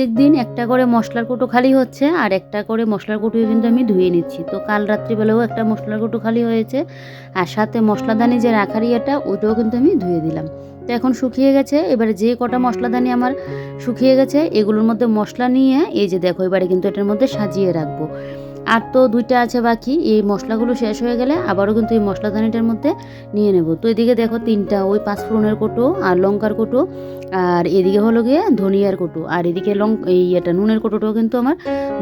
প্রত্যেক দিন একটা করে মশলার কৌটো খালি হচ্ছে আর একটা করে মশলার কৌটোও কিন্তু আমি ধুয়ে নিচ্ছি। তো কাল রাত্রিবেলাও একটা মশলার কৌটো খালি হয়েছে আর সাথে মশলাদানি যে রাখার ইয়েটা ওইটাও কিন্তু আমি ধুয়ে দিলাম। তো এখন শুকিয়ে গেছে। এবারে যে কটা মশলাদানি আমার শুকিয়ে গেছে এগুলোর মধ্যে মশলা নিয়ে এই যে দেখো এবারে কিন্তু এটার মধ্যে সাজিয়ে রাখবো। আর তো 2টা আছে বাকি, এই মশলাগুলো শেষ হয়ে গেলে আবারও কিন্তু এই মশলাদানিটার মধ্যে নিয়ে নেব। তো এদিকে দেখো 3টা ওই 5 ফোড়নের কৌটো আর লঙ্কার কৌটো, আর এদিকে হলো গিয়ে ধনিয়ার কৌটো, আর এদিকে এই এটা নুনের কৌটোটাও কিন্তু আমার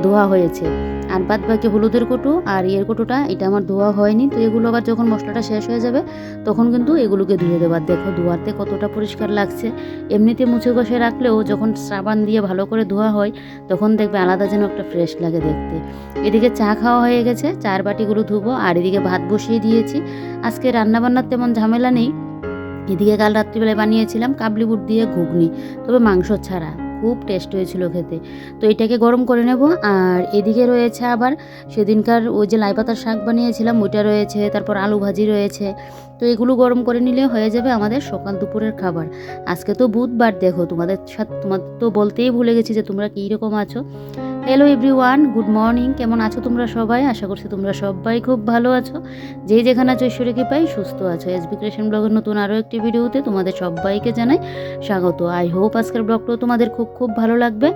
ধোয়া হয়েছে। আর বাদ বাকি হলুদের কৌটো আর ইয়ের কৌটোটা এটা আমার ধোয়া হয়নি। তো এগুলো আবার যখন মশলাটা শেষ হয়ে যাবে তখন কিন্তু এগুলোকে ধুয়ে দেবার। দেখো ধোয়াতে কতটা পরিষ্কার লাগছে। এমনিতে মুছে ঘষে রাখলেও যখন সাবান দিয়ে ভালো করে ধোয়া হয় তখন দেখবে আলাদা যেন একটা ফ্রেশ লাগে দেখতে। এদিকে চা খাওয়া হয়ে গেছে, চার বাটিগুলো ধুবো, আর এদিকে ভাত বসিয়ে দিয়েছি। আজকে রান্নাবান্নার তেমন ঝামেলা নেই। এদিকে কাল রাত্রিবেলায় বানিয়েছিলাম কাবলি বুট দিয়ে ঘুগনি, তবে মাংস ছাড়া, খুব টেস্ট হয়েছিল খেতে। তো এটাকে গরম করে নেব। আর এদিকে রয়েছে আবার সেদিনকার ওই যে লাই পাতার শাক বানিয়েছিলাম ওইটা রয়েছে, তারপর আলু ভাজি রয়েছে। তো এগুলো গরম করে নিলে হয়ে যাবে আমাদের সকাল দুপুরের খাবার। আজকে তো বুধবার, দেখো তোমাদের তো বলতেই ভুলে গেছি যে তোমরা কী রকম আছো। Hello everyone, good morning. কেমন আছো তোমরা সবাই? আশা করছি তোমরা সবাই খুব ভালো আছো। যেই যেখানে আছো ঈশ্বরের কৃপায় সুস্থ আছো। এসবি ক্রিয়েশন ব্লগের নতুন আরও একটি ভিডিওতে তোমাদের সবাইকে জানাই স্বাগত। আই হোপ আজকের ব্লগটাও তোমাদের খুব খুব ভালো লাগবে।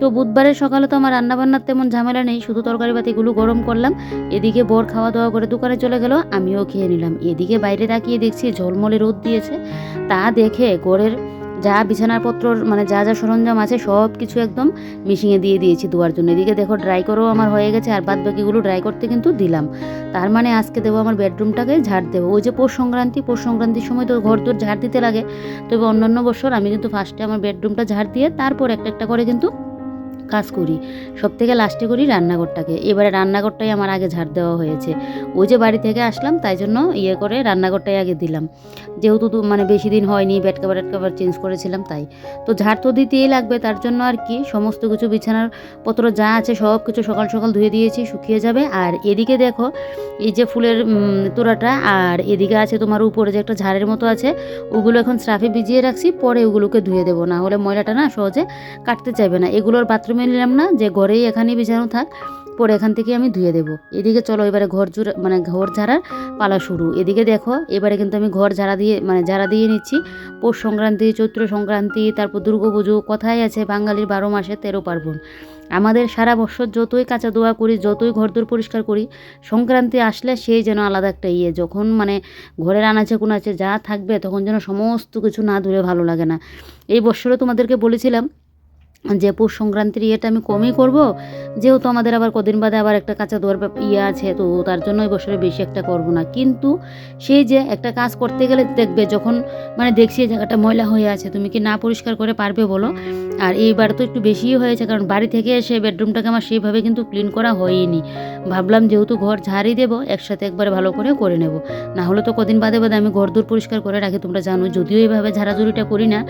তো বুধবারের সকালে তো আমার রান্নাবান্নার তেমন ঝামেলা নেই, শুধু তরকারি বাতিগুলো গরম করলাম। এদিকে বর খাওয়া দাওয়া করে দোকানে চলে গেল, আমিও খেয়ে নিলাম। এদিকে বাইরে তাকিয়ে দেখছি ঝলমলে রোদ দিয়েছে। তা দেখে ঘরের যা বিছানাপত্র মানে যা যা সরঞ্জাম আছে সব কিছু একদম মিশিয়ে দিয়ে দিয়েছি ধোয়ার জন্য। এদিকে দেখো ড্রাই করেও আমার হয়ে গেছে, আর বাদ বাকিগুলো ড্রাই করতে কিন্তু দিলাম। তার মানে আজকে দেবো আমার বেডরুমটাকে ঝাড় দেবো। ওই যে পৌষ সংক্রান্তির সময় তো ঘর দোর ঝাড় দিতে লাগে। তবে অন্যান্য বছর আমি কিন্তু ফার্স্টে আমার বেডরুমটা ঝাড় দিয়ে তারপর একটা একটা করে কিন্তু কাজ করি। সব থেকে লাস্টে করি রান্নাঘরটাকে। এবারে রান্নাঘরটাই আমার আগে ঝাড় দেওয়া হয়েছে। ওই যে বাড়ি থেকে আসলাম তাই জন্য করে রান্নাঘরটাই আগে দিলাম, যেহেতু মানে বেশি দিন হয়নি, বেড কাভার চেঞ্জ করেছিলাম তাই। তো ঝাড় তো দিতেই লাগবে, তার জন্য আর কি সমস্ত কিছু বিছানার পত্র যা আছে সব কিছু সকাল সকাল ধুয়ে দিয়েছি, শুকিয়ে যাবে। আর এদিকে দেখো এই যে ফুলের তোড়াটা, আর এদিকে আছে তোমার উপরে যে একটা ঝাড়ের মতো আছে, ওগুলো এখন স্রাফে ভিজিয়ে রাখছি, পরে ওগুলোকে ধুয়ে দেবো, না হলে ময়লাটা না সহজে কাটতে চাইবে না। এগুলোর বাথরুমে নিলাম না, যে ঘরেই এখানেই বিছানো থাক, পরে এখান থেকে আমি ধুয়ে দেবো। এদিকে চলো এবারে ঘর ঝাড়ার পালা শুরু। এদিকে দেখো এবারে কিন্তু আমি ঘর ঝাড়া দিয়ে নিচ্ছি। পৌষ সংক্রান্তি, চৈত্র সংক্রান্তি, তারপর দুর্গাপুজো, কথাই আছে বাঙালির 12 মাসে 13 পার্বণ। আমাদের সারা বছর যতই কাঁচা দোয়া করি, যতই ঘরদোর পরিষ্কার করি, সংক্রান্তি আসলে সেই যেন আলাদা একটা যখন মানে ঘরের আনাচে কোনাচে যা থাকবে তখন যেন সমস্ত কিছু না ধরে ভালো লাগে না। এই বছরও তোমাদেরকে বলেছিলাম যে পৌষ সংক্রান্তির আমি কমই করব, যেহেতু আমাদের আবার কদিন বাদে আবার একটা কাঁচা দোয়ার আছে, তো তার জন্য এই বছরে বেশি একটা করব না। কিন্তু সেই যে একটা কাজ করতে গেলে দেখবে যখন মানে দেখছি এই জায়গাটা ময়লা হয়ে আছে, তুমি কি না পরিষ্কার করে পারবে বলো? আর এইবার তো একটু বেশিই হয়েছে, কারণ বাড়ি থেকে এসে বেডরুমটাকে আমার সেইভাবে কিন্তু ক্লিন করা হয়নি। ভাবলাম যেহেতু ঘর ঝাড়ি দেবো একসাথে একবারে ভালো করে নেব, না হলে তো কদিন বাদে বাদে আমি ঘর দূর পরিষ্কার করে রাখি, তোমরা জানো। যদিও এইভাবে ঝাড়াঝুড়িটা করি না,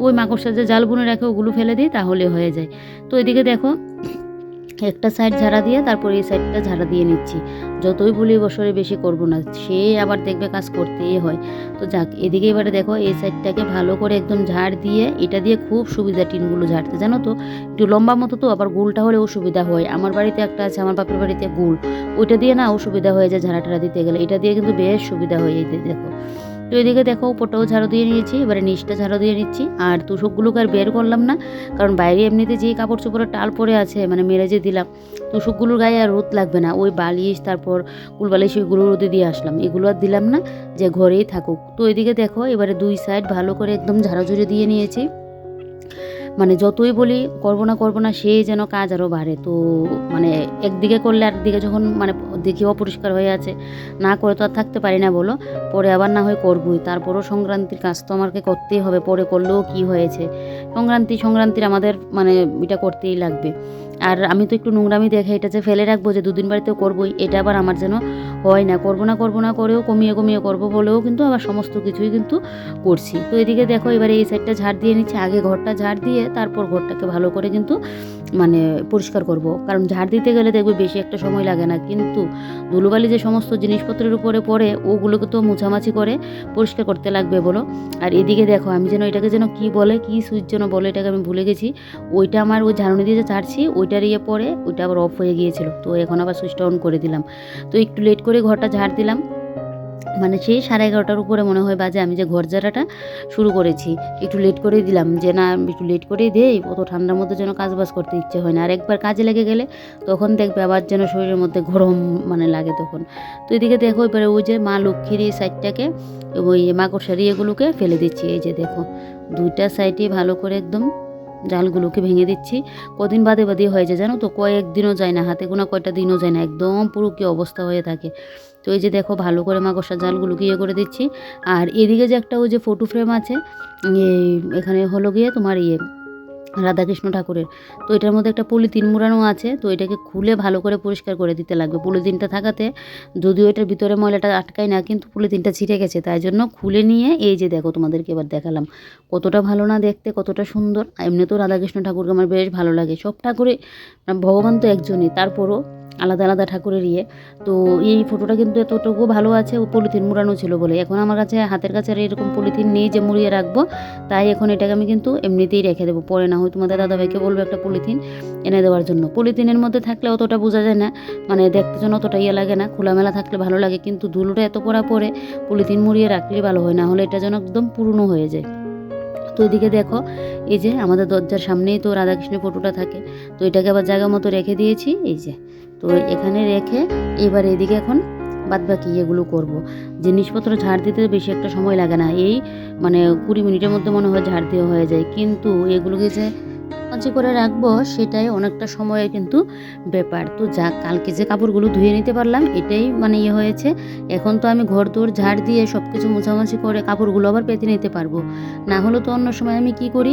ওই মাকড়সার যে জাল বুনে রাখে ওগুলো ফেলে দিই তাহলে হয়ে যায়। তো এদিকে দেখো একটা সাইড ঝাড়া দিয়ে তারপর এই সাইডটা ঝাড়া দিয়ে নিচ্ছি। যতই বলি বছরে বেশি করব না, সে আবার দেখবে কাজ করতেই হয়। তো যাক, এদিকে এবারে দেখো এই সাইডটাকে ভালো করে একদম ঝাড় দিয়ে, এটা দিয়ে খুব সুবিধা টিনগুলো ঝাড়তে, জানো তো। একটু লম্বা মতো তো, আবার গোলটা হলে অসুবিধা হয়। আমার বাড়িতে একটা আছে, আমার বাপের বাড়িতে গোল, ওইটা দিয়ে না অসুবিধা হয়ে যায় ঝাড়া টাড়া দিতে গেলে। এটা দিয়ে কিন্তু বেশ সুবিধা হয়। এই দেখো, তো এদিকে দেখো উপরটাও ঝাড়ু দিয়ে নিয়েছি, এবারে নিচটা ঝাড়ু দিয়ে নিচ্ছি। আর তুষকগুলোকে আর বের করলাম না, কারণ বাইরে এমনিতে যে কাপড় চোপড়ের টাল পরে আছে মানে মেরে যে দিলাম, তুষকগুলোর গায়ে আর রোদ লাগবে না। ওই বালিশ তারপর কুলবালিশ ওইগুলো রোদে দিয়ে আসলাম, এগুলো আর দিলাম না, যে ঘরেই থাকুক। তো এদিকে দেখো এবারে 2 সাইড ভালো করে একদম ঝাড়াঝুড়ি দিয়ে নিয়েছি। মানে যতই বলি করবো না সেই যেন কাজ আরও বাড়ে। তো মানে একদিকে করলে আরেকদিকে যখন মানে দেখি অপরিষ্কার হয়ে আছে, না করে তো আর থাকতে পারি না বলো। পরে আবার না হয় করবই, তারপরও সংক্রান্তির কাজ তো আমাকে করতেই হবে, পরে করলেও কি হয়েছে, সংক্রান্তির আমাদের মানে এটা করতেই লাগবে। আর আমি তো একটু নোংরামি দেখে এটা যে ফেলে রাখবো যে 2 দিন বাড়িতেও করবোই, এটা আবার আমার যেন হয় না। করবো না করেও কমিয়ে করবো বলেও কিন্তু আবার সমস্ত কিছুই কিন্তু করছি। তো এদিকে দেখো এবারে এই সাইডটা ঝাড় দিয়ে নিচ্ছে, আগে ঘরটা ঝাড় দিয়ে তারপর ঘরটাকে ভালো করে কিন্তু মানে পরিষ্কার করব, কারণ ঝাড় দিতে গেলে দেখবে বেশি একটা সময় লাগে না, কিন্তু ধুলোবালি যে সমস্ত জিনিসপত্রের উপরে পড়ে ওগুলোকে তো মোছামাছি করে পরিষ্কার করতে লাগবে বলো। আর এদিকে দেখো আমি যেন এটাকে যেন কি বলে, কি সুইচ যেন বলে, এটাকে আমি ভুলে গেছি। ওইটা আমার ওই ঝাড়ুনি দিয়ে যে ছাড়ছি ওইটার ইয়ে পরে ওইটা আবার অফ হয়ে গিয়েছিল, তো এখন আবার সুইচটা অন করে দিলাম। তো একটু লেট করে ঘরটা ঝাড় দিলাম, মানে সেই 11:30টার উপরে মনে হয় বাজে আমি যে ঘর ঝাড়াটা শুরু করেছি। একটু লেট করেই দিলাম, যে না একটু লেট করেই দেই, অত ঠান্ডার মধ্যে যেন কাজবাজ করতে ইচ্ছে হয় না। আর একবার কাজে লেগে গেলে তখন দেখবে আবার যেন শরীরের মধ্যে গরম মানে লাগে তখন। তো এদিকে দেখো এবারে ওই যে মা লক্ষ্মীর এই সাইডটাকে ওই মাকড়সারি এগুলোকে ফেলে দিচ্ছি। এই যে দেখো দুইটা সাইডে ভালো করে একদম জালগুলোকে ভেঙে দিচ্ছি। কদিন বাদে বাদে হয়ে যায় জানো তো, কয়েকদিনও যায় না, হাতে গোনা কয়টা দিনও যায় না, একদম পুরো কি অবস্থা হয়ে থাকে। তো এই যে দেখো ভালো করে মাকড়সার জালগুলোকে ইয়ে করে দিচ্ছি। আর এদিকে যে একটা ওই যে ফটো ফ্রেম আছে, এখানে হলো গিয়ে তোমার রাধাকৃষ্ণ ঠাকুরের, তো এটার মধ্যে একটা পলিথিন মুড়ানো আছে, তো এটাকে খুলে ভালো করে পরিষ্কার করে দিতে লাগবে। পলিথিনটা থাকাতে যদিও এটার ভিতরে ময়লাটা আটকায় না, কিন্তু পলিথিনটা ছিঁড়ে গেছে, তাই জন্য খুলে নিয়ে এই যে দেখো তোমাদেরকে এবার দেখালাম কতটা ভালো না দেখতে, কতটা সুন্দর। এমনি তো রাধাকৃষ্ণ ঠাকুরকে আমার বেশ ভালো লাগে, সব ঠাকুরে ভগবান তো একজনই, তারপরও আলাদা আলাদা ঠাকুরের ইয়ে। তো এই ফটোটা কিন্তু এতটুকু ভালো আছে, ও পলিথিন মুড়ানো ছিল বলে। এখন আমার কাছে হাতের কাছে আর এরকম পলিথিন নেই যে মুড়িয়ে রাখবো, তাই এখন এটাকে আমি কিন্তু এমনিতেই রেখে দেবো, পরে না হয় তোমাদের দাদাভাইকে বলবো একটা পলিথিন এনে দেওয়ার জন্য। পলিথিনের মধ্যে থাকলে অতটা বোঝা যায় না, মানে দেখতে যেন অতটা ইয়ে লাগে না, খোলামেলা থাকলে ভালো লাগে, কিন্তু ধুলোটা এত পড়া পরে পলিথিন মুড়িয়ে রাখলে ভালো হয়, না হলে এটা যেন একদম পুরনো হয়ে যায়। তো এদিকে দেখো এই যে আমাদের দরজার সামনেই তো রাধাকৃষ্ণের ফটোটা থাকে, তো এটাকে আবার জায়গা মতো রেখে দিয়েছি। এই যে তো এখানে রেখে এবার এদিকে এখন বাদবাকি এগুলো করব। জিনিসপত্র ঝাড় দিতে বেশি একটা সময় লাগে না, এই মানে 20 মিনিটের মধ্যে মনে হয় ঝাড় দেওয়া হয়ে যায়, কিন্তু এগুলোকে যে কাঁচি করে রাখবো সেটাই অনেকটা সময়ের কিন্তু ব্যাপার। তো যাক, কালকে যে কাপড়গুলো ধুয়ে নিতে পারলাম এটাই মানে ইয়ে হয়েছে। এখন তো আমি ঘর দোর ঝাড় দিয়ে সব কিছু মোছামাছি করে কাপড়গুলো আবার পেতে নিতে পারবো, না হলে তো অন্য সময় আমি কি করি,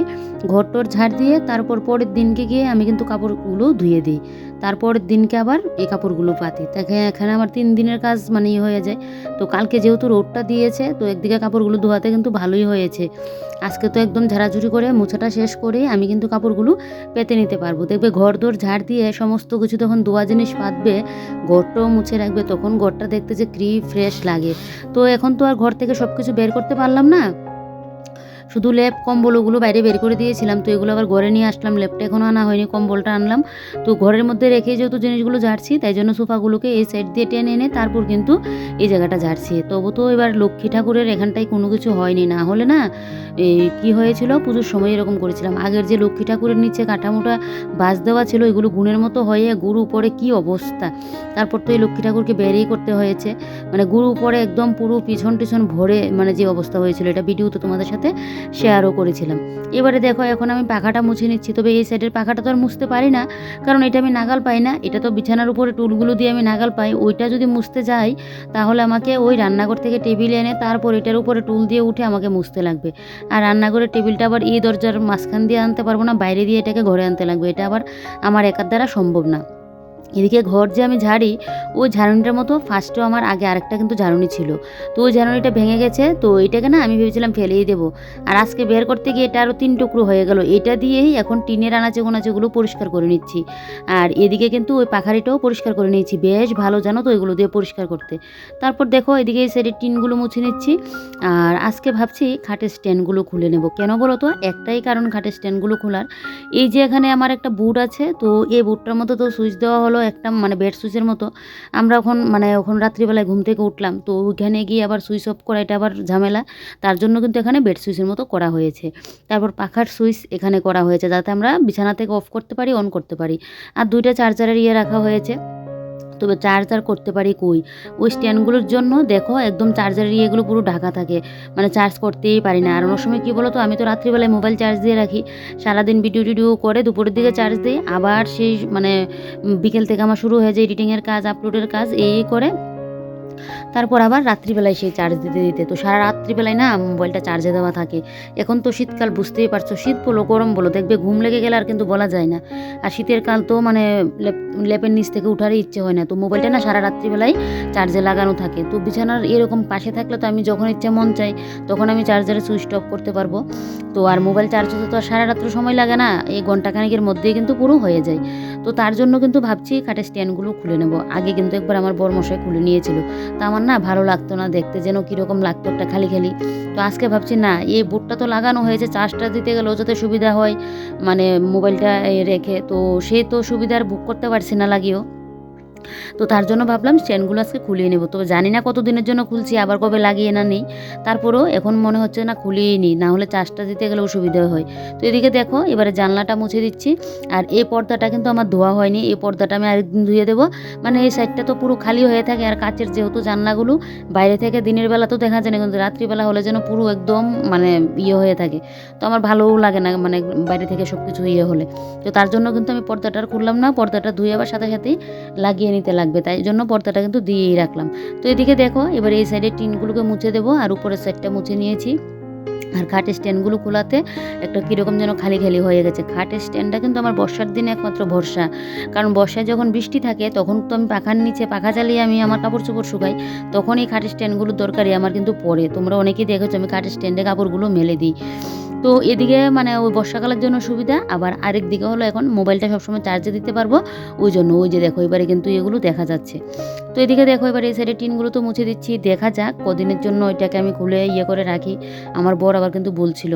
ঘর টোর ঝাড় দিয়ে তারপর পরের দিনকে গিয়ে আমি কিন্তু কাপড়গুলো ধুয়ে দিই, তারপরের দিনকে আবার এই কাপড়গুলো পাতি, তাকে এখানে আমার 3 দিনের কাজ মানে ইয়ে হয়ে যায়। তো কালকে যেহেতু রোদটা দিয়েছে, তো একদিকে কাপড়গুলো ধোয়াতে কিন্তু ভালোই হয়েছে। আজকে তো একদম ঝাড়াঝুড়ি করে মোছাটা শেষ করে আমি কিন্তু কাপড়গুলো পেতে নিতে পারবো। দেখবে ঘর দোর ঝাড় দিয়ে সমস্ত কিছু তখন ধোয়া জিনিস পাতবে, ঘরটাও মুছে রাখবে, তখন ঘরটা দেখতে যে কি ফ্রেশ লাগে। তো এখন তো আর ঘর থেকে সব কিছু বের করতে পারলাম না, শুধু লেপ কম্বল ওগুলো বাইরে বের করে দিয়েছিলাম, তো এগুলো আবার ঘরে নিয়ে আসলাম। লেপটা এখনও আনা হয়নি, কম্বলটা আনলাম। তো ঘরের মধ্যে রেখে যেহেতু জিনিসগুলো ঝাড়ছি, তাই জন্য সোফাগুলোকে এই সাইড দিয়ে টেনে এনে তারপর কিন্তু এই জায়গাটা ঝাড়ছি। তবু তো এবার লক্ষ্মী ঠাকুরের এখানটায় কোনো কিছু হয়নি, না হলে না এই কী হয়েছিল পুজোর সময় এরকম করেছিলাম। আগের যে লক্ষ্মী ঠাকুরের নিচে কাঠামোটা বাস দেওয়া ছিল, এগুলো গুণের মতো হয়ে গুরু উপরে কি অবস্থা। তারপর তো এই লক্ষ্মী ঠাকুরকে বেরিয়ে করতে হয়েছে, মানে গুরু উপরে একদম পুরো পিছন টিছন ভরে মানে যে অবস্থা হয়েছিল, এটা ভিডিও তো তোমাদের সাথে শেয়ারও করেছিলাম। এবারে দেখো এখন আমি পাখাটা মুছে নিচ্ছি, তবে এই সাইডের পাখাটা তো আর মুছতে পারি না, কারণ এটা আমি নাগাল পাই না, এটা তো বিছানার উপরে টুলগুলো দিয়ে আমি নাগাল পাই। ওইটা যদি মুছতে যাই তাহলে আমাকে ওই রান্নাঘর থেকে টেবিল এনে তারপর এটার উপরে টুল দিয়ে উঠে আমাকে মুছতে লাগবে। আর রান্নাঘরের টেবিলটা আবার এই দরজার মাঝখান দিয়ে আনতে পারবো না, বাইরে দিয়ে এটাকে ঘরে আনতে লাগবে, এটা আবার আমার একার দ্বারা সম্ভব না। এদিকে ঘর যে আমি ঝাড়ি, ওই ঝাড়ুনিটার মতো ফার্স্টেও আমার আগে আরেকটা কিন্তু ঝাড়ুনি ছিল, তো ওই ঝাড়ুনিটা ভেঙে গেছে, তো এইটাকে না আমি ভেবেছিলাম ফেলেই দেবো। আর আজকে বের করতে গিয়ে এটা আরও 3 টুকরো হয়ে গেল, এটা দিয়েই এখন টিনের আনাচে গোনাচেগুলো পরিষ্কার করে নিচ্ছি। আর এদিকে কিন্তু ওই পাখারিটাও পরিষ্কার করে নিয়েছি, বেশ ভালো জানো তো এগুলো দিয়ে পরিষ্কার করতে। তারপর দেখো এদিকে এই সাইডের টিনগুলো মুছে নিচ্ছি। আর আজকে ভাবছি খাটের স্ট্যান্ডগুলো খুলে নেব, কেন বলো তো, একটাই কারণ খাটের স্ট্যান্ডগুলো খোলার, এই যে এখানে আমার একটা বুট আছে, তো এই বুটটার মতো তো সুইচ দেওয়া হলো একটা মানে বেড সুইচের মতো। আমরা ওখান রাত্রিবেলায় ঘুম থেকে উঠলাম, তো ওইখানে গিয়ে আবার সুইচ অফ করা এটা আবার ঝামেলা, তার জন্য কিন্তু এখানে বেড সুইচের মতো করা হয়েছে। তারপর পাখার সুইচ এখানে করা হয়েছে যাতে আমরা বিছানা থেকে অফ করতে পারি, অন করতে পারি। আর 2টা চার্জারের ইয়ে রাখা হয়েছে, তবে চার্জার করতে পারি কই, ওই স্ট্যান্ডগুলোর জন্য দেখো একদম চার্জারের ইয়েগুলো পুরো ঢাকা থাকে, মানে চার্জ করতেই পারি না। আর অন্য সময় কী বলো তো, আমি তো রাত্রিবেলায় মোবাইল চার্জ দিয়ে রাখি, সারাদিন ভিডিও টিডিও করে দুপুরের দিকে চার্জ দিই, আবার সেই মানে বিকেল থেকে আমার শুরু হয়ে যায় এডিটিংয়ের কাজ, আপলোডের কাজ, এই করে তারপর আবার রাত্রিবেলায় সেই চার্জ দিতে দিতে তো সারা রাত্রিবেলায় না মোবাইলটা চার্জে দেওয়া থাকে। এখন তো শীতকাল, বুঝতেই পারছো, শীত বলো গরম বলো, দেখবে ঘুম লেগে গেলে আর কিন্তু বলা যায় না। আর শীতের কাল তো মানে লেপের নিচ থেকে উঠারই ইচ্ছে হয় না, তো মোবাইলটা না সারা রাত্রিবেলায় চার্জে লাগানো থাকে। তো বিছানার এরকম পাশে থাকলে তো আমি যখন ইচ্ছে মন চাই তখন আমি চার্জারে সুইচ অফ করতে পারবো। তো আর মোবাইল চার্জ হতে তো আর সারা রাত্র সময় লাগে না, এই ঘন্টাখানেকের মধ্যেই কিন্তু পুরো হয়ে যায়। তো তার জন্য কিন্তু ভাবছি খাটের স্ট্যান্ডগুলো খুলে নেব। আগে কিন্তু একবার আমার বরমশাই খুলে নিয়েছিল, তা আমার না ভালো লাগতো না দেখতে, যেন কীরকম লাগতো একটা খালি খালি। তো আজকে ভাবছি না, এই বোর্ডটা তো লাগানো হয়েছে, চার্জটা দিতে গেলেও যাতে সুবিধা হয়, মানে মোবাইলটা রেখে, তো সেই তো সুবিধার বুক করতে পারছি না লাগিয়েও। তো তার জন্য ভাবলাম স্ট্যান্ডগুলো আজকে খুলিয়ে নেব। তবে জানি না কতদিনের জন্য খুলছি, আবার কবে লাগিয়ে না নেই। তারপরেও এখন মনে হচ্ছে না খুলিয়েই নিই, না হলে চার্জটা দিতে গেলে অসুবিধা হয়। তো এদিকে দেখো এবারে জানলাটা মুছে দিচ্ছি। আর এই পর্দাটা কিন্তু আমার ধোয়া হয়নি, এই পর্দাটা আমি আরেকদিন ধুয়ে দেবো। মানে এই সাইডটা তো পুরো খালি হয়ে থাকে, আর কাচের যেহেতু জানলাগুলো বাইরে থেকে দিনের বেলা তো দেখা যায় না, কিন্তু রাত্রিবেলা হলে যেন পুরো একদম মানে হয়ে থাকে। তো আমার ভালোও লাগে না, মানে বাইরে থেকে সব কিছু হলে। তো তার জন্য কিন্তু আমি পর্দাটা আর খুললাম না, পর্দাটা ধুয়ে আবার সাথে সাথেই লাগিয়ে নিতে লাগবে, তাই জন্য পর্দাটা কিন্তু দিয়েই রাখলাম। তো এদিকে দেখো এবার এই সাইডের টিনগুলোকে মুছে দেবো, আর উপরের সাইডটা মুছে নিয়েছি। আর খাটের স্ট্যান্ডগুলো খোলাতে একটা কীরকম যেন খালি খালি হয়ে গেছে। খাটের স্ট্যান্ডটা কিন্তু আমার বর্ষার দিনে একমাত্র ভরসা, কারণ বর্ষায় যখন বৃষ্টি থাকে তখন তো আমি পাখার নিচে পাখা চালিয়ে আমি আমার কাপড় চোপড় শুকাই, তখন এই খাটের স্ট্যান্ডগুলোর দরকারি আমার কিন্তু পড়ে। তোমরা অনেকেই দেখেছো আমি খাটের স্ট্যান্ডে কাপড়গুলো মেলে দিই। তো এদিকে মানে ওই বর্ষাকালের জন্য সুবিধা, আবার আরেক দিকে হলো এখন মোবাইলটা সবসময় চার্জে দিতে পারবো, ওই জন্য ওই যে দেখো এবারে কিন্তু এগুলো দেখা যাচ্ছে। তো এদিকে দেখো এবার এই সাইডের টিনগুলো তো মুছে দিচ্ছি, দেখা যাক কদিনের জন্য ওইটাকে আমি খুলে করে রাখি। আমার বর আবার কিন্তু বলছিল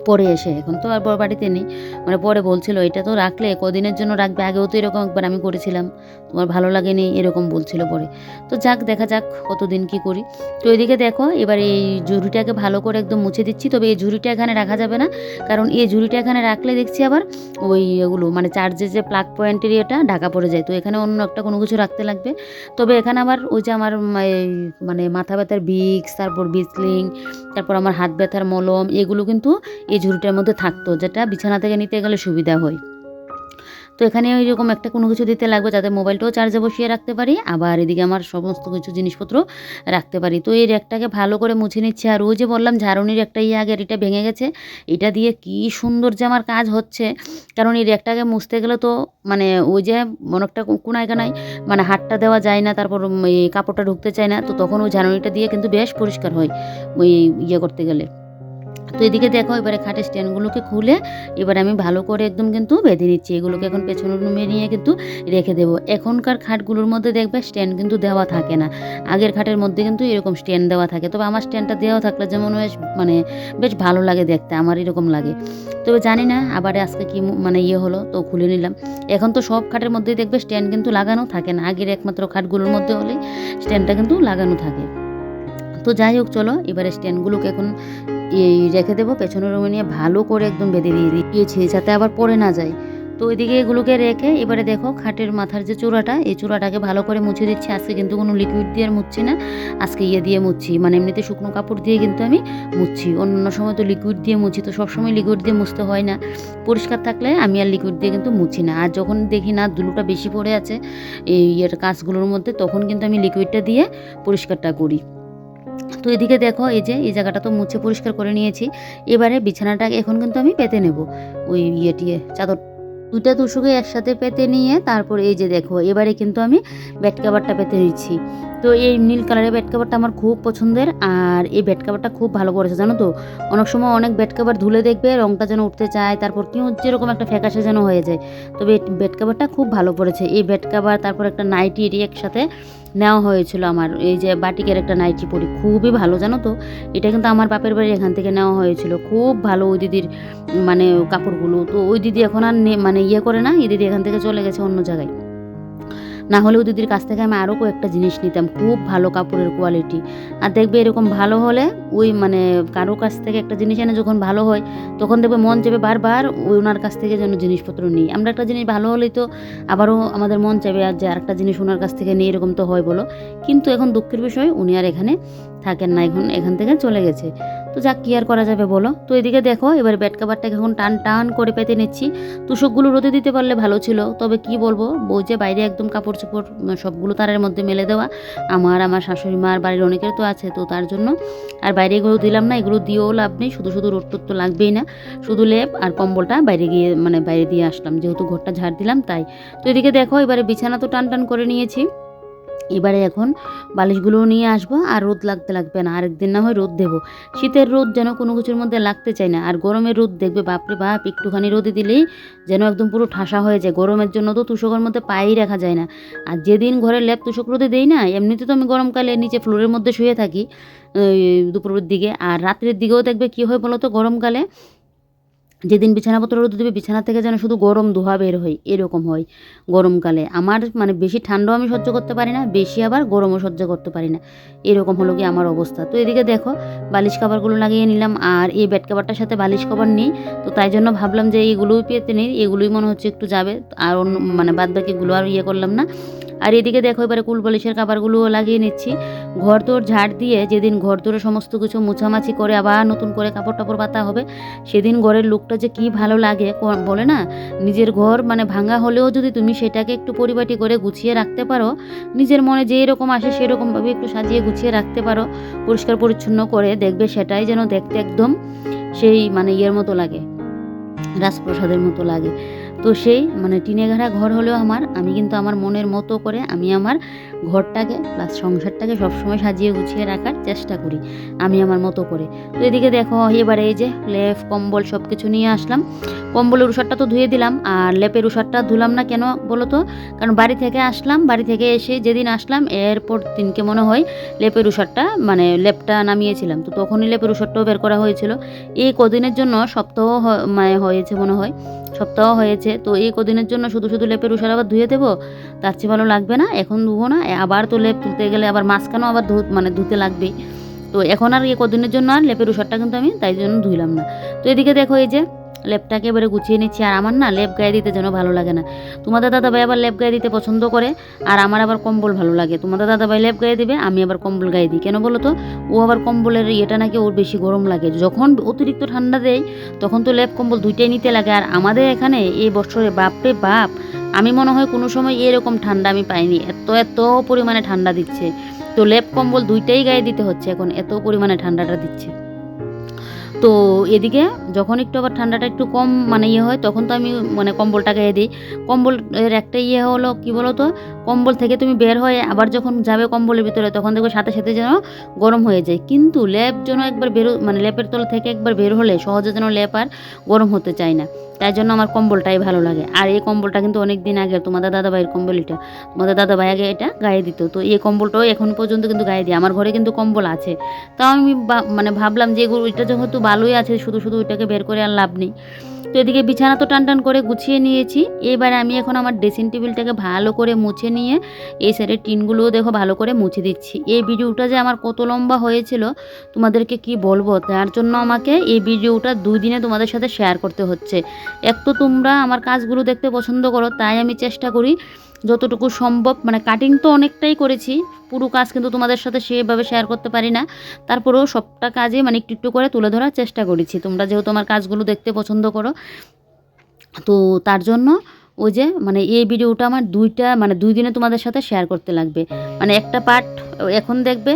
পরে এসে, এখন তো আর বড় বাড়িতে নেই, মানে পরে বলছিল এটা তো রাখলে কদিনের জন্য রাখবে, আগেও তো এরকম একবার আমি করেছিলাম, তোমার ভালো লাগেনি এরকম বলছিল পরে। তো যাক দেখা যাক কতদিন কি করি। তো এদিকে দেখো এবার এই ঝুড়িটাকে ভালো করে একদম মুছে দিচ্ছি। তবে এই ঝুড়িটা এখানে রাখা যাবে না, কারণ এই ঝুড়িটা এখানে রাখলে দেখছি আবার ওই এগুলো মানে চার্জের যে প্লাগ পয়েন্টের এটা ঢাকা পড়ে যায়, তো এখানে অন্য একটা কোনো কিছু রাখতে লাগবে। তবে এখানে আবার ওই যে আমার মানে মাথা ব্যথার ভিক্স, তারপর বিসলিং, তারপর আমার হাত ব্যথার মলম, এগুলো কিন্তু এই ঝুড়িটার মধ্যে থাকতো, যেটা বিছানা থেকে নিতে গেলে সুবিধা হয়। তো এখানে ওইরকম একটা কোনো কিছু দিতে লাগবে যাতে মোবাইলটাও চার্জে বসিয়ে রাখতে পারি, আবার এদিকে আমার সমস্ত কিছু জিনিসপত্র রাখতে পারি। তো এই র্যাকটাকে ভালো করে মুছে নিচ্ছে। আর ওই যে বললাম ঝাড়ুনির একটা আগের এটা ভেঙে গেছে, এটা দিয়ে কি সুন্দর যে আমার কাজ হচ্ছে, কারণ এই র্যাকটাকে মুছতে গেলে তো মানে ওই যে অনেকটা কোনায় কানায় মানে হাতটা দেওয়া যায় না, তারপর এই কাপড়টা ঢুকতে চায় না, তো তখন ওই ঝাড়ুনিটা দিয়ে কিন্তু বেশ পরিষ্কার হয় ওই করতে গেলে। তো এদিকে দেখো এবারে খাটের স্ট্যান্ডগুলোকে খুলে এবার আমি ভালো করে একদম কিন্তু বেঁধে নিচ্ছি। এগুলোকে এখন পেছনের রুমে নিয়ে কিন্তু রেখে দেবো। এখনকার খাটগুলোর মধ্যে দেখবে স্ট্যান্ড কিন্তু দেওয়া থাকে না, আগের খাটের মধ্যে কিন্তু এরকম স্ট্যান্ড দেওয়া থাকে। তবে আমার স্ট্যান্ডটা দেওয়া থাকলে যেমন মানে বেশ ভালো লাগে দেখতে, আমার এরকম লাগে। তবে জানি না আবার আজকে কি মানে হলো, তো খুলে নিলাম। এখন তো সব খাটের মধ্যেই দেখবে স্ট্যান্ড কিন্তু লাগানো থাকে না, আগের একমাত্র খাটগুলোর মধ্যে হলেই স্ট্যান্ডটা কিন্তু লাগানো থাকে। তো যাই হোক চলো এবারে স্ট্যান্ডগুলোকে এখন রেখে দেবো, পেছনের রুমে নিয়ে ভালো করে একদম বেঁধে দিয়ে দিয়েছি যাতে আবার পড়ে না যায়। তো এদিকে এগুলোকে রেখে এবারে দেখো খাটের মাথার যে চূড়াটা, এই চূড়াটাকে ভালো করে মুছে দিচ্ছি। আজকে কিন্তু কোনো লিকুইড দিয়ে আর মুছছি না, আজকে দিয়ে মুছছি, মানে এমনিতে শুকনো কাপড় দিয়ে কিন্তু আমি মুছছি। অন্য সময় তো লিকুইড দিয়ে মুছি, তো সবসময় লিকুইড দিয়ে মুছতে হয় না, পরিষ্কার থাকলে আমি আর লিকুইড দিয়ে কিন্তু মুছি না। আর যখন দেখি না ধুলোটা বেশি পড়ে আছে এই কাঁচগুলোর মধ্যে, তখন কিন্তু আমি লিকুইডটা দিয়ে পরিষ্কারটা করি। তো এদিকে দেখো এই যে এই জায়গাটা তো মুছে পরিষ্কার করে নিয়েছি। এবারে বিছানাটা এখন কিন্তু আমি পেতে নেব, ওই চাদর দুইটা তুষকে একসাথে পেতে নিয়ে তারপর এই যে দেখো এবারে কিন্তু আমি বেড কাভারটা পেতে নিচ্ছি। তো এই নীল কালারের বেড কাভারটা আমার খুব পছন্দের, আর এই বেড কাভারটা খুব ভালো করেছে জানো তো। অনেক সময় অনেক বেড কাভার ধুলে দেখবে রংটা যেন উঠতে চায়, তারপর কেউ যেরকম একটা ফ্যাকাশে যেন হয়ে যায়। তবে বেড কাভারটা খুব ভালো পড়েছে। এই বেড কাভার তারপর একটা নাইটি এটি একসাথে নেওয়া হয়েছিল আমার, এই যে বাটিকের একটা নাইটি পরি, খুবই ভালো জানো তো। এটা কিন্তু আমার বাপের বাড়ি এখান থেকে নেওয়া হয়েছিল, খুব ভালো ওই দিদির মানে কাপড়গুলো। তো ওই দিদি এখন আর মানে করে না, এই দিদি এখান থেকে চলে গেছে অন্য জায়গায়, না হলেও দিদির কাছ থেকে আমি আরও কয়েকটা জিনিস নিতাম, খুব ভালো কাপড়ের কোয়ালিটি। আর দেখবে এরকম ভালো হলে ওই মানে কারো কাছ থেকে একটা জিনিস এনে যখন ভালো হয় তখন দেখবে মন চাইবে বারবার ওই ওনার কাছ থেকে যেন জিনিসপত্র নিই। আমরা একটা জিনিস ভালো হলেই তো আবারও আমাদের মন চাইবে আর যে আরেকটা জিনিস ওনার কাছ থেকে নিই, এরকম তো হয় বলো। কিন্তু এখন দুঃখের বিষয় উনি আর এখানে থাকেন না, এখন এখান থেকে চলে গেছে। তো যাক কী আর করা যাবে বলো। তো এদিকে দেখো এবার বেড কাভারটাকে এখন টান টান করে পেতে নিচ্ছি। তোষকগুলো রোদে দিতে পারলে ভালো ছিল, তবে কি বলবো, বউ যে বাইরে একদম কাপড় চোপড় সবগুলো তারের মধ্যে মেলে দেওয়া, আমার শাশুড়ি মার বাড়ির অনেকের তো আছে, তো তার জন্য আর বাইরে এগুলো দিলাম না। এগুলো দিয়েও লাভ নেই, শুধু শুধু রোদ টোদ তো লাগবেই না। শুধু লেপ আর কম্বলটা বাইরে গিয়ে বাইরে দিয়ে আসলাম, যেহেতু ঘরটা ঝাড় দিলাম তাই। তো এদিকে দেখো এবারে বিছানা তো টান টান করে নিয়েছি, এবারে এখন বালিশগুলোও নিয়ে আসবো। আর রোদ লাগবে না, আরেকদিন না হয় রোদ দেবো। শীতের রোদ যেন কোনো কিছুর মধ্যে লাগতে চায় না, আর গরমের রোদ দেখবে বাপরে বাপ, একটুখানি রোদে দিলেই যেন একদম পুরো ঠাসা হয়ে যায়। গরমের জন্য তো তুষকের মধ্যে পায়েই রাখা যায় না। আর যেদিন ঘরে লেপ তুষক রোদে দেই না, এমনিতে তো আমি গরমকালে নিচে ফ্লোরের মধ্যে শুয়ে থাকি দুপুরের দিকে, আর রাত্রের দিকেও দেখবে কী হয় বলো তো, গরমকালে যেদিন বিছানাপত্র রোদে দেবে বিছানা থেকে যেন শুধু গরম ধোঁয়া বের হয়, এরকম হয় গরমকালে। আমার বেশি ঠান্ডাও আমি সহ্য করতে পারি না, বেশি আবার গরমও সহ্য করতে পারি না, এরকম হলো কি আমার অবস্থা। তো এদিকে দেখো বালিশ কভারগুলো লাগিয়ে নিলাম, আর এই বেড কভারটার সাথে বালিশ কভার নেই, তো তাই জন্য ভাবলাম যে এইগুলোই পেতে নেই, এগুলোই মনে হচ্ছে একটু যাবে, আর অন্য বাদ বাকিগুলো আর করলাম না। আর এদিকে দেখো এবারে কুল বালিশের কাভারগুলোও লাগিয়ে নিচ্ছি। ঘর দোর ঝাড় দিয়ে যেদিন ঘর দোরে সমস্ত কিছু মুছামাছি করে আবার নতুন করে কাপড় টাপড় পাতা হবে, সেদিন ঘরের লুকটা যে কি ভালো লাগে বলে না। নিজের ঘর ভাঙা হলেও যদি তুমি সেটাকে একটু পরিপাটি করে গুছিয়ে রাখতে পারো, নিজের মনে যেই রকম আসে সেরকমভাবে একটু সাজিয়ে গুছিয়ে রাখতে পারো, পরিষ্কার পরিচ্ছন্ন করে, দেখবে সেটাই যেন দেখতে একদম সেই ইয়ের মতো লাগে, রাজপ্রসাদের মতো লাগে। তো সেই টিনে ঘাড়া ঘর হলেও আমি কিন্তু আমার মনের মতো করে আমি আমার ঘরটাকে প্লাস সংসারটাকে সবসময় সাজিয়ে গুছিয়ে রাখার চেষ্টা করি, আমি আমার মতো করে। তো এদিকে দেখো এবারে এই যে লেপ কম্বল সব কিছু নিয়ে আসলাম। কম্বলের উষারটা তো ধুয়ে দিলাম, আর লেপের উষারটা ধুলাম না কেন বলো তো, কারণ বাড়ি থেকে আসলাম, বাড়ি থেকে এসে যেদিন আসলাম এরপর দিনকে মনে হয় লেপের উষারটা লেপটা নামিয়েছিলাম, তো তখনই লেপের উষারটাও বের করা হয়েছিল। এই কদিনের জন্য সপ্তাহ হয়েছে মনে হয়, সপ্তাহ হয়েছে। তো এই কদিনের জন্য শুধু শুধু লেপের উষার আবার ধুয়ে দেবো, তার চেয়ে ভালো লাগবে না, এখন ধুবো না, আবার তো লেপ ধুতে গেলে আবার মাঝখানেও আবার ধুতে লাগবেই। তো এখন আর এই কদিনের জন্য আর লেপের উষারটা কিন্তু আমি তাই জন্য ধুইলাম না। তো এদিকে দেখো এই যে লেপটাকে এবারে গুছিয়ে নিচ্ছি, আর আমার না লেপ গায়ে দিতে যেন ভালো লাগে না। তোমাদের দাদাভাই আবার লেপ গায়ে দিতে পছন্দ করে, আর আমার আবার কম্বল ভালো লাগে। তোমাদের দাদাভাই লেপ গায়ে দিবে, আমি আবার কম্বল গায়ে দিই, কেন বলো তো, ও আবার কম্বলের ইয়েটা নাকি ওর বেশি গরম লাগে, যখন অতিরিক্ত ঠান্ডা দেয় তখন তো লেপ কম্বল দুইটাই নিতে লাগে। আর আমাদের এখানে এই বছরে বাপরে বাপ, আমি মনে হয় কোনো সময় এরকম ঠান্ডা আমি পাইনি, এত এত পরিমাণে ঠান্ডা দিচ্ছে, তো লেপ কম্বল দুইটাই গায়ে দিতে হচ্ছে এখন, এত পরিমাণে ঠান্ডাটা দিচ্ছে। তো এদিকে যখন একটু আবার ঠান্ডাটা একটু কম ইয়ে হয়, তখন তো আমি কম্বলটা গায়ে দিই। কম্বলের একটা ইয়ে হলো কি বলো তো, কম্বল থেকে তুমি বের হয়ে আবার যখন যাবে কম্বলের ভিতরে, তখন দেখবে সাথে সাথে যেন গরম হয়ে যায়, কিন্তু লেপ যেন একবার লেপের তল থেকে একবার বের হলে সহজে যেন লেপ আর গরম হতে চায় না, তাই জন্য আমার কম্বলটাই ভালো লাগে। আর এই কম্বলটা কিন্তু অনেক দিন আগে তোমাদের দাদাভাইয়ের কম্বল, এটা তোমাদের দাদাভাই আগে এটা গায়ে দিত, তো এই কম্বলটাও এখন পর্যন্ত কিন্তু গায়ে দিই, আমার ঘরে কিন্তু কম্বল আছে। তাও আমি ভাবলাম যে এটা যেহেতু ভালোই আছে, শুধু শুধু ওইটাকে বের করে আর লাভ নেই। তো এদিকে বিছানা তো টান টান করে গুছিয়ে নিয়েছি, এবার আমি এখন আমার ড্রেসিং টেবিলটাকে ভালো করে মুছে নিয়ে এই সাইডের টিনগুলোও দেখো ভালো করে মুছে দিচ্ছি। এই ভিডিওটা যে আমার কত লম্বা হয়েছিল তোমাদেরকে কি বলবো, তার জন্য আমাকে এই ভিডিওটা 2 দিনে তোমাদের সাথে শেয়ার করতে হচ্ছে। এক তো তোমরা আমার কাজগুলো দেখতে পছন্দ করো, তাই আমি চেষ্টা করি যতটুকু সম্ভব, কাটিং তো অনেকটাই করেছি, পুরো কাজ কিন্তু তোমাদের সাথে সেভাবে শেয়ার করতে পারি না, তারপরেও সবটা কাজে একটু একটু করে তুলে ধরার চেষ্টা করেছি, তোমরা যেহেতু আমার কাজগুলো দেখতে পছন্দ করো। তো তার জন্য ওই যে এই ভিডিওটা আমার 2 দিনে তোমাদের সাথে শেয়ার করতে লাগবে, একটা পার্ট এখন দেখবে,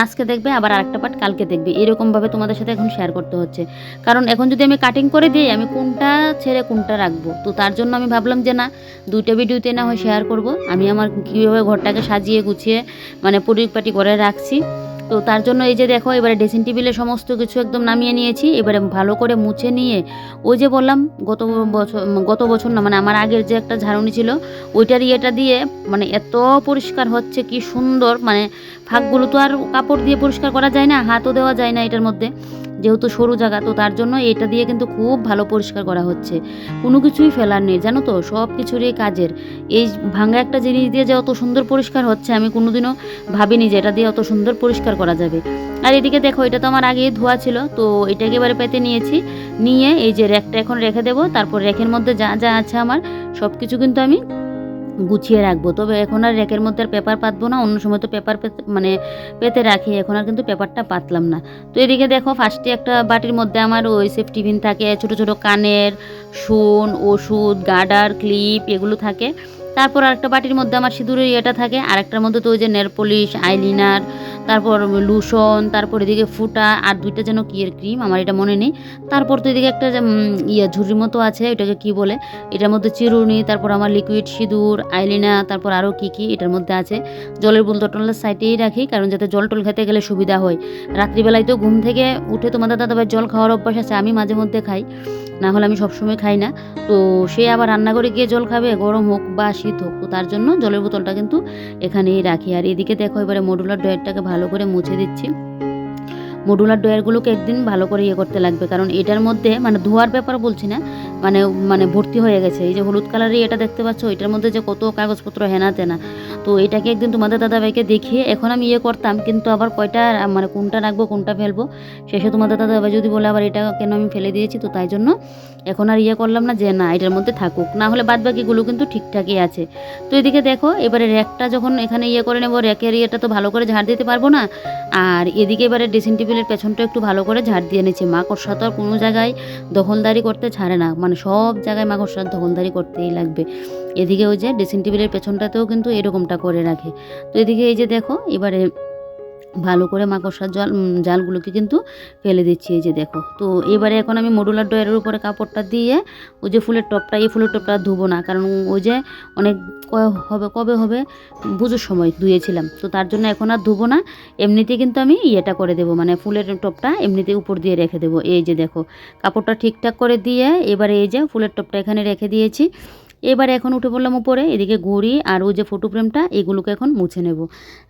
আজকে দেখবে, আবার আরেকটা পার্ট কালকে দেখবে, এরকমভাবে তোমাদের সাথে এখন শেয়ার করতে হচ্ছে। কারণ এখন যদি আমি কাটিং করে দিই, আমি কোনটা ছেড়ে কোনটা রাখবো, তো তার জন্য আমি ভাবলাম যে না, 2টা ভিডিওতে না হয় শেয়ার করব আমি আমার কীভাবে ঘরটাকে সাজিয়ে গুছিয়ে পরিপাটি করে রাখছি। তো তার জন্য এই যে দেখো এবারে ড্রেসিং টেবিলে সমস্ত কিছু একদম নামিয়ে নিয়েছি, এবারে ভালো করে মুছে নিয়ে ওই যে বললাম গত বছর না, আমার আগের যে একটা ঝাড়ুনি ছিল ওইটার ইয়েটা দিয়ে এত পরিষ্কার হচ্ছে, কি সুন্দর, ফাঁকগুলো তো আর কাপড় দিয়ে পরিষ্কার করা যায় না, হাতও দেওয়া যায় না এটার মধ্যে, যেহেতু সরু জায়গা, তো তার জন্য এটা দিয়ে কিন্তু খুব ভালো পরিষ্কার করা হচ্ছে, কোনো কিছুই ফেলার নেই, জানো তো, সব কিছুরই কাজের। এই ভাঙা একটা জিনিস দিয়ে যে অত সুন্দর পরিষ্কার হচ্ছে আমি কোনোদিনও ভাবিনি যে এটা দিয়ে অত সুন্দর পরিষ্কার করা যাবে। আর এদিকে দেখো এটা তো আমার আগেই ধোয়া ছিল, তো এটাকে এবারে পেতে নিয়েছি, নিয়ে এই যে র্যাকটা এখন রেখে দেবো, তারপর র্যাকের মধ্যে যা যা আছে আমার সব কিছু কিন্তু আমি গুছিয়ে রাখবো। তবে এখন আর র্যাকের মধ্যে আর পেপার পাতবো না, অন্য সময় তো পেপার পেতে রাখি, এখন আর কিন্তু পেপারটা পাতলাম না। তো এদিকে দেখো ফার্স্টে একটা বাটির মধ্যে আমার ওই সেফটি পিন থাকে, ছোটো ছোটো কানের, সোন, ওষুধ, গার্ডার, ক্লিপ এগুলো থাকে। তারপর আরেকটা বাটির মধ্যে আমার সিঁদুরের ইয়েটা থাকে, আরেকটার মধ্যে তো ওই যে নেল পলিশ, আইলিনার, তারপর লুশন, তারপর এদিকে ফুটা আর দুইটা যেন কি এর ক্রিম আমার এটা মনে নেই। তারপর তো এদিকে একটা ঝুড়ির মতো আছে, এটাকে কি বলে, এটার মধ্যে চিরুনি, তারপর আমার লিকুইড সিঁদুর, আইলিনা, তারপর আরও কী এটার মধ্যে আছে। জলের বোতলটা সাইডেই রাখি, কারণ যাতে জল টল খেতে গেলে সুবিধা হয়। রাত্রিবেলায় তো ঘুম থেকে উঠে তোমাদের দাদাভাই জল খাওয়ার অভ্যাস আছে, আমি মাঝে মধ্যে খাই, না হলে আমি সবসময় খাই না। তো সে আবার রান্নাঘরে গিয়ে জল খাবে, গরম হোক বা শীত হোক, তো তার জন্য জলের বোতলটা কিন্তু এখানেই রাখি। আর এদিকে দেখো এবারে মডুলার ড্রয়ারটাকে ভালো করে মুছে দিচ্ছি। মডুলার ড্রয়ারগুলোকে একদিন ভালো করে করতে লাগবে, কারণ এটার মধ্যে মানে ধোয়ার ব্যাপার বলছি না, মানে মানে ভর্তি হয়ে গেছে। এই যে হলুদ কালারের এটা দেখতে পাচ্ছ, এটার মধ্যে যে কত কাগজপত্র হেনা তেনা। তো এটাকে একদিন তোমাদের দাদাভাইকে দেখিয়ে এখন আমি করতাম, কিন্তু আবার কয়টা মানে কোনটা রাখবো কোনটা ফেলবো, শেষে তোমাদের দাদাভাই যদি বলে আবার এটা কেন আমি ফেলে দিয়েছি, তো তাই জন্য এখন আর করলাম না যে না এটার মধ্যে থাকুক, না হলে বাদ বাকিগুলো কিন্তু ঠিকঠাকই আছে। তো এদিকে দেখো এবারে র্যাকটা যখন এখানে করে নেবো, র্যাকের ইয়েটা তো ভালো করে ঝাড় দিতে পারবো না। আর এদিকে এবারে ড্রেসিং টেবিলের পেছনটা একটু ভালো করে ঝাড় দিয়ে নিচ্ছি। মাকড়সা তো আর কোনো জায়গায় দখলদারি করতে ছাড়ে না, মানে সব জায়গায় মাকড়সার দখলদারি করতেই লাগবে। এদিকে ওই যে ড্রেসিং টেবিলের পেছনটাতেও কিন্তু এরকমটা করে রাখে। তো এদিকে এই যে দেখো এবারে ভালো করে মাকড়সার জালগুলোকে কিন্তু ফেলে দিচ্ছি, এই যে দেখো। তো এবারে এখন আমি মডুলার ড্রয়ারের উপরে কাপড়টা দিয়ে ওই যে ফুলের টপটা, এই ফুলের টপটা ধুবো না, কারণ ওই যে অনেক কবে হবে পুজোর সময় ধুয়েছিলাম, তো তার জন্য এখন আর ধুবো না। এমনিতে কিন্তু আমি ইয়েটা করে দেবো, মানে ফুলের টপটা এমনিতে উপর দিয়ে রেখে দেবো। এই যে দেখো কাপড়টা ঠিকঠাক করে দিয়ে এবারে এই যে ফুলের টপটা এখানে রেখে দিয়েছি। এবারে এখন উঠে পড়লাম উপরে, এদিকে ঘড়ি আর ওই যে ফটো ফ্রেমটা এগুলোকে এখন মুছে নেব।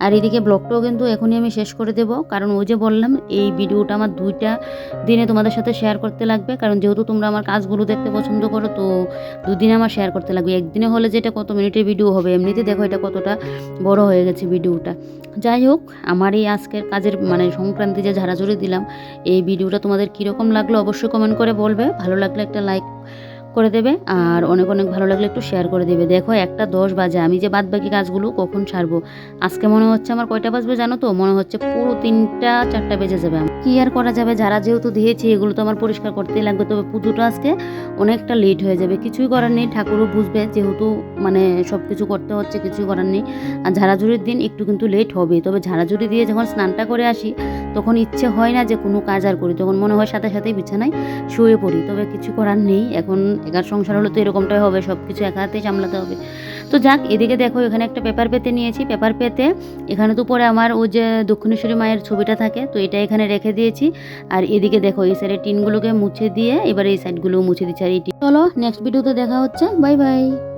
আর এদিকে ব্লগটাও কিন্তু এখনই আমি শেষ করে দেব, কারণ ওই যে বললাম এই ভিডিওটা আমার 2টা দিনে তোমাদের সাথে শেয়ার করতে লাগবে, কারণ যেহেতু তোমরা আমার কাজগুলো দেখতে পছন্দ করো, তো 2 দিনে আমার শেয়ার করতে লাগবে। একদিনে হলে যেটা কত মিনিটের ভিডিও হবে, এমনিতে দেখো এটা কতটা বড় হয়ে গেছে ভিডিওটা। যাই হোক, আমার এই আজকের কাজের মানে সংক্রান্তি যে ঝাড়াঝুড়ি দিলাম, এই ভিডিওটা তোমাদের কীরকম লাগলো অবশ্যই কমেন্ট করে বলবে। ভালো লাগলে একটা লাইক করে দেবে, আর অনেক অনেক ভালো লাগলে একটু শেয়ার করে দেবে। দেখো 1:10 বাজে, আমি যে বাদ বাকি কাজগুলো কখন ছাড়বো। আজকে মনে হচ্ছে আমার কয়টা বাজবে জানো তো, মনে হচ্ছে পুরো 3টা-4টা বেজে যাবে। কি আর করা যাবে, যারা যেহেতু দিয়েছি এগুলো তো আমার পরিষ্কার করতেই লাগবে। তবে পুজোটা আজকে অনেকটা লেট হয়ে যাবে, কিছুই করার নেই, ঠাকুরও বুঝবে যেহেতু মানে সব কিছু করতে হচ্ছে, কিছুই করার নেই। আর ঝাড়াঝুড়ির দিন একটু কিন্তু লেট হবে, তবে ঝাড়াঝুড়ি দিয়ে যখন স্নানটা করে আসি তখন ইচ্ছে হয় না যে কোনো কাজ আর করি, তখন মনে হয় সাথে সাথেই বিছানায় শুয়ে পড়ি। তবে কিছু করার নেই, এখন একার সংসার হলে তো এরকমটাই হবে, সব কিছু একা হাতেই সামলাতে হবে। তো যাক, এদিকে দেখো এখানে একটা পেপার পেতে নিয়েছি। পেপার পেতে এখানে তো পরে আমার ওই যে দক্ষিণেশ্বরী মায়ের ছবিটা থাকে, তো এটা এখানে রেখে দিয়েছি। আর এদিকে দেখো এই সাইডের টিনগুলোকে মুছে দিয়ে এবার এই সাইডগুলোও মুছে দিচ্ছি। আর এই চলো নেক্সট ভিডিওতে দেখা হচ্ছে, বাই বাই।